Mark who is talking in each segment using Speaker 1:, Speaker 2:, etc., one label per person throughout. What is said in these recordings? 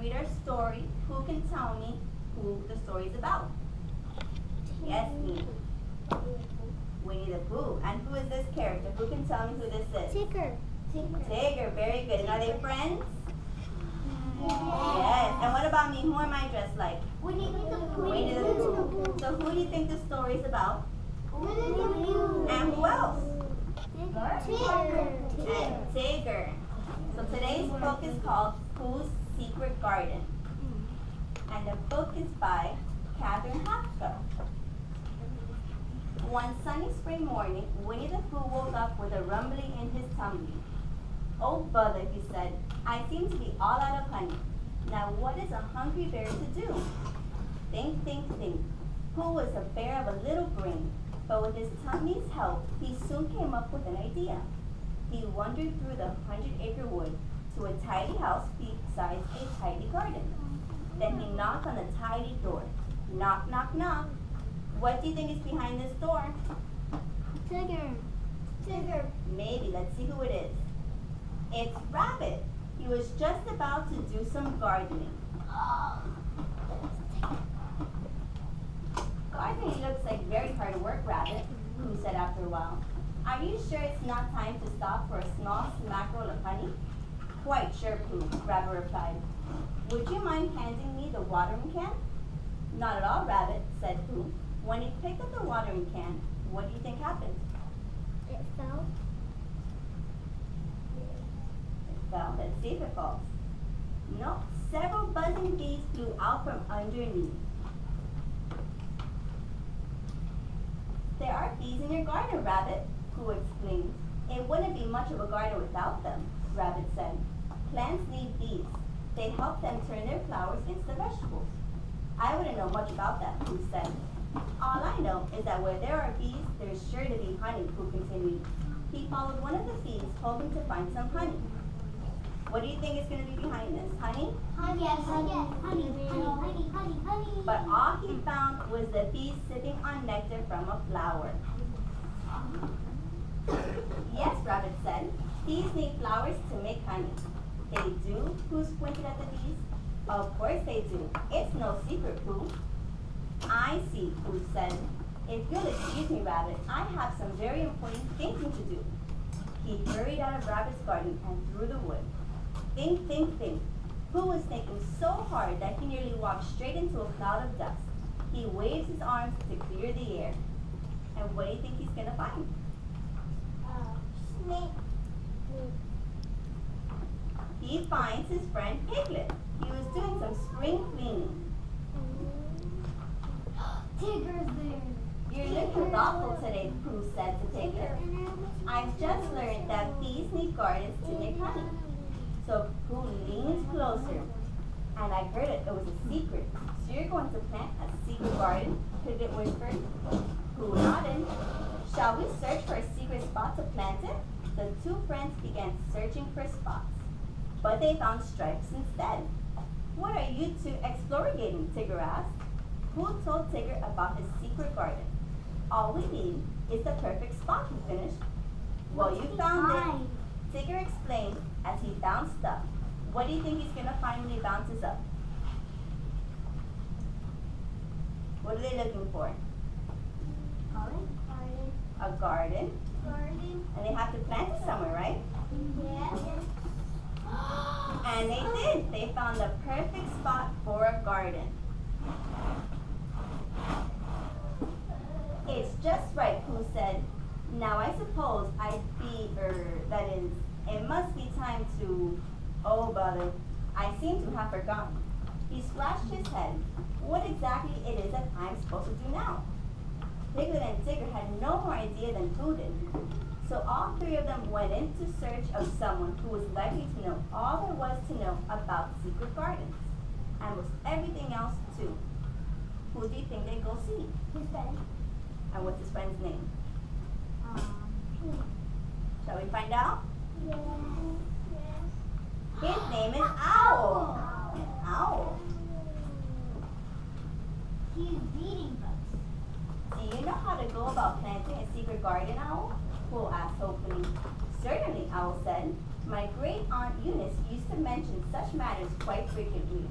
Speaker 1: read our story. Who can tell me who the story is about? Yes, me. Winnie the Pooh. And who is this character? Who can tell me who this is?
Speaker 2: Tigger.
Speaker 1: Tigger, very good. And are they friends? Yes. And what about me? Who am I dressed like?
Speaker 2: Winnie the Pooh.
Speaker 1: Winnie the Pooh. So who do you think the story is about? And who else? And Tigger. So today's book is called Pooh's Secret Garden. And the book is by Catherine Hafka. One sunny spring morning, Winnie the Pooh woke up with a rumbling in his tummy. "Oh, bother," he said, "I seem to be all out of honey. Now what is a hungry bear to do?" Think, think, think. Pooh was a bear of a little brain, but with his tummy's help, he soon came up with an idea. He wandered through the 100-acre wood to a tidy house beside a tidy garden. Then he knocked on the tidy door. Knock, knock, knock. What do you think is behind this door?
Speaker 2: Tigger.
Speaker 1: Maybe. Let's see who it is. It's Rabbit. He was just about to do some gardening. Gardening looks like very hard work, Rabbit, Pooh said after a while. Are you sure it's not time to stop for a small smackerel of honey? Quite sure, Pooh, Rabbit replied. Would you mind handing me the watering can? Not at all, Rabbit, said Pooh. When he picked up the watering can, what do you think happened?
Speaker 2: It fell.
Speaker 1: It fell. Let's see if it falls. No, several buzzing bees flew out from underneath. There are bees in your garden, Rabbit, Pooh exclaimed. It wouldn't be much of a garden without them, Rabbit said. Plants need bees. They help them turn their flowers into vegetables. I wouldn't know much about that, Pooh said. All I know is that where there are bees, there's sure to be honey, Pooh continued. He followed one of the bees, hoping to find some honey. What do you think is going to be behind this? Honey?
Speaker 2: Honey.
Speaker 1: But all he found was the bees sipping on nectar from a flower. Yes, Rabbit said. Bees need flowers to make honey. They do? Pooh squinted at the bees. Of course they do. It's no secret, Pooh. I see, Pooh said. If you'll excuse me, Rabbit, I have some very important thinking to do. He hurried out of Rabbit's garden and through the wood. Think, think, think. Pooh was thinking so hard that he nearly walked straight into a cloud of dust. He waves his arms to clear the air. And what do you think he's going to find?
Speaker 2: Snake.
Speaker 1: He finds his friend Piglet. He was doing some spring cleaning.
Speaker 2: Tigger's there.
Speaker 1: You're looking thoughtful today, Pooh said to Piglet. I've just learned that bees need gardens to make honey. So Pooh leaned closer. And I heard it was a secret. So you're going to plant a secret garden? Piglet whispered. Pooh nodded. Shall we search for a secret spot to plant it? The two friends began searching for spots. But they found stripes instead. What are you two explorating? Tigger asked. Pooh told Tigger about his secret garden. All we need is the perfect spot, he finished. Well, you found it, Tigger explained as he bounced up. What do you think he's going to find when he bounces up? What are they looking for? A garden. And they have to plant it somewhere, right?
Speaker 2: Yes.
Speaker 1: And they did. They found the perfect spot for a garden. It's just right, Pooh said. Now I suppose it must be time to, oh bother, I seem to have forgotten. He scratched his head. What exactly it is that I'm supposed to do now? Piglet and Tigger had no more idea than Pooh did. So all three of them went into search of someone who was likely to know all there was to know about secret gardens. And was everything else too. Who do you think they'd go see?
Speaker 2: His friend.
Speaker 1: And what's his friend's name?
Speaker 2: Pink.
Speaker 1: Shall we find out?
Speaker 2: Yes.
Speaker 1: His name is Owl. An owl.
Speaker 2: He's beating bugs.
Speaker 1: Do you know how to go about planting a secret garden, Owl? Pooh asked hopefully. Certainly, Owl said. My great aunt Eunice used to mention such matters matters quite frequently.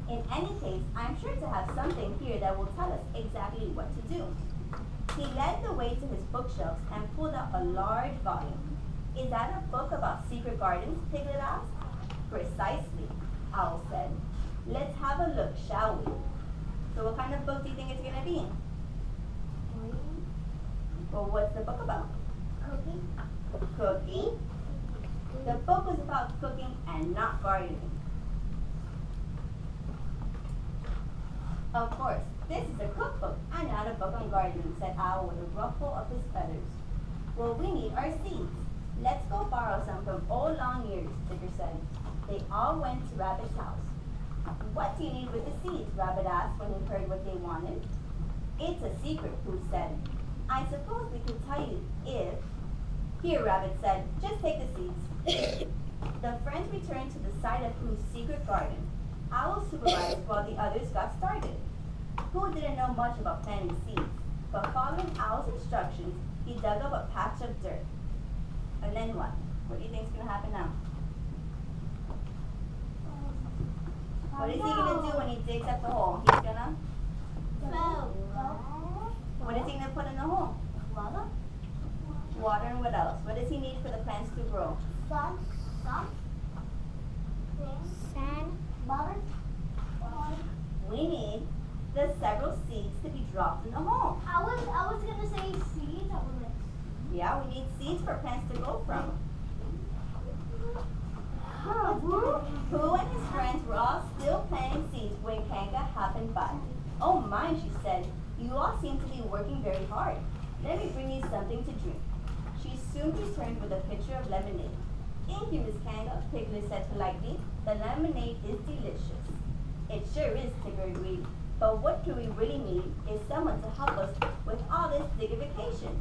Speaker 1: In any case, I'm sure to have something here that will tell us exactly what to do. He led the way to his bookshelves and pulled out a large volume. Is that a book about secret gardens? Piglet asked. Precisely, Owl said. Let's have a look, shall we? So what kind of book do you think it's going to be? Well, what's the book about?
Speaker 2: Cooking.
Speaker 1: Cooking. The book was about cooking and not gardening. Of course, this is a cookbook and not a book on gardening, said Owl with a ruffle of his feathers. Well, we need our seeds. Let's go borrow some from Old Long Ears, Tigger said. They all went to Rabbit's house. What do you need with the seeds? Rabbit asked when he heard what they wanted. It's a secret, Pooh said. I suppose we could tell you if... Here, Rabbit said, just take the seeds. The friends returned to the side of Pooh's secret garden. Owl supervised while the others got started. Pooh didn't know much about planting seeds, but following Owl's instructions, he dug up a patch of dirt. And then what? What do you think is going to happen now? What is he going to do when he digs up the hole? He's going to? What is he going to put in the hole?
Speaker 2: Water.
Speaker 1: Water and what else? What does he need for the plants to grow?
Speaker 2: Sun. Sand. Butter.
Speaker 1: We need the several seeds to be dropped in the hole.
Speaker 2: I was gonna say seeds. I was like,
Speaker 1: Yeah, we need seeds for plants to go from. Pooh and his friends were all still planting seeds when Kanga happened by. Oh my, she said, you all seem to be working very hard. Let me bring you something to drink. She soon returned with a pitcher of lemonade. Thank you, Miss Kanga, Piglet said politely. The lemonade is delicious. It sure is, Tigger agreed. But what do we really need is someone to help us with all this diggification.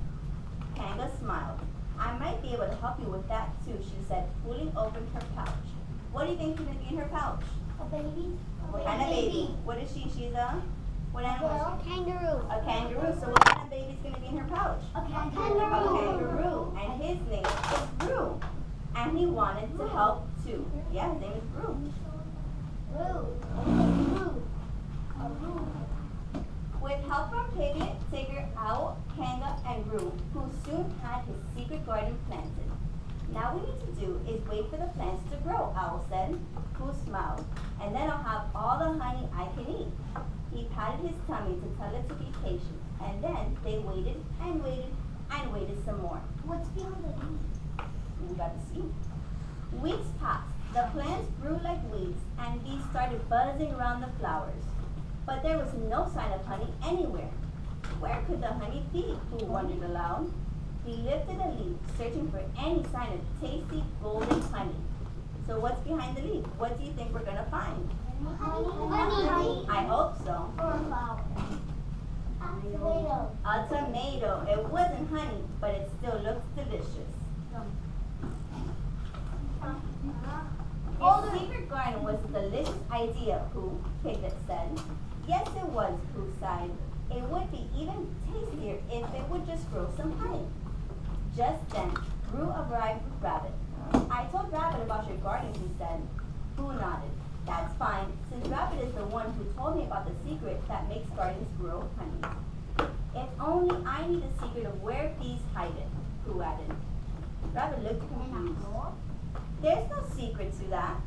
Speaker 1: Kanga smiled. I might be able to help you with that too, she said, pulling open her pouch. What do you think is going to be in her pouch?
Speaker 2: a baby.
Speaker 1: What kind of baby? What is she? She's a... What animal is she?
Speaker 2: Kangaroo.
Speaker 1: A kangaroo. So what kind of baby is going to be in her pouch?
Speaker 2: A
Speaker 1: A
Speaker 2: kangaroo.
Speaker 1: kangaroo. And his name is Brew. And he wanted to help too. Yeah, his name is Brew. With help from Piglet, Tigger, Owl, Kanga, and Roo, who soon had his secret garden planted. Now we need to do is wait for the plants to grow, Owl said. Pooh smiled. And then I'll have all the honey I can eat. He patted his tummy to tell it to be patient. And then they waited and waited and waited some more.
Speaker 2: What's behind the leaf?
Speaker 1: We got to see. Weeks passed. The plants grew like weeds, and bees started buzzing around the flowers. But there was no sign of honey anywhere. Where could the honey be? Pooh wondered aloud. He lifted a leaf, searching for any sign of tasty golden honey. So what's behind the leaf? What do you think we're going to find?
Speaker 2: Honey.
Speaker 1: I hope so.
Speaker 2: Or a flower. Tomato.
Speaker 1: A tomato. It wasn't honey, but it still looks delicious. His secret garden was a delicious idea, Pooh, Piglet said. Yes, it was, Pooh sighed. It would be even tastier if it would just grow some honey. Just then, Roo arrived with Rabbit. I told Rabbit about your garden, he said. Pooh nodded. That's fine, since Rabbit is the one who told me about the secret that makes gardens grow honey. If only I knew the secret of where bees hide it, Pooh added. Rabbit looked confused. There's no secret to that.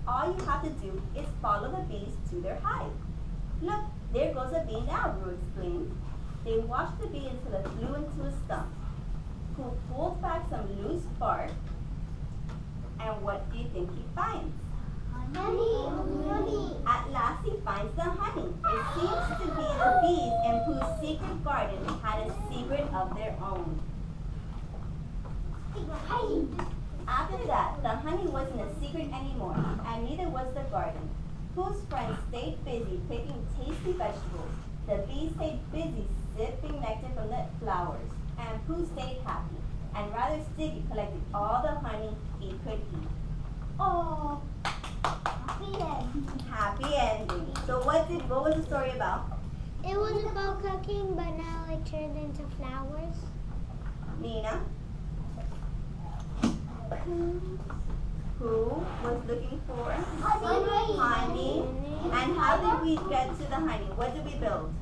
Speaker 1: All you have to do is follow the bees to their hive. Look, there goes a bee now, Roo exclaimed. They watched the bee until it flew into a stump. Pooh pulled back some loose bark, and what do you think he finds?
Speaker 2: Honey.
Speaker 1: At last he finds the honey. It seems to be the bees in Pooh's secret garden had a secret of their own. After that, the honey wasn't a secret anymore, and neither was the garden. Pooh's friends stayed busy picking tasty vegetables. The bees stayed busy sipping nectar from the flowers, and Pooh stayed happy, and rather Sticky collected all the honey he could eat.
Speaker 2: Oh, happy ending.
Speaker 1: Happy ending. So what was the story about?
Speaker 3: It was about cooking, but now it turned into flowers.
Speaker 1: Nina? Who was looking for
Speaker 2: Honey.
Speaker 1: honey. And how did we get to the honey? What did we build?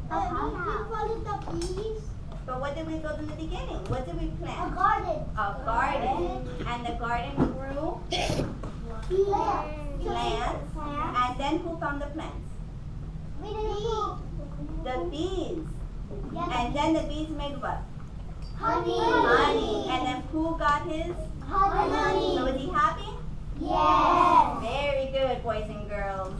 Speaker 2: We followed the bees.
Speaker 1: But what did we build in the beginning? What did we
Speaker 2: A
Speaker 1: plant?
Speaker 2: garden.
Speaker 1: A garden. And the garden grew plants. And then who found the plants? The bees. And then the bees made what?
Speaker 2: Honey.
Speaker 1: Honey. And then who got his?
Speaker 2: Honey.
Speaker 1: So was he happy?
Speaker 2: Yes.
Speaker 1: Very good, boys and girls.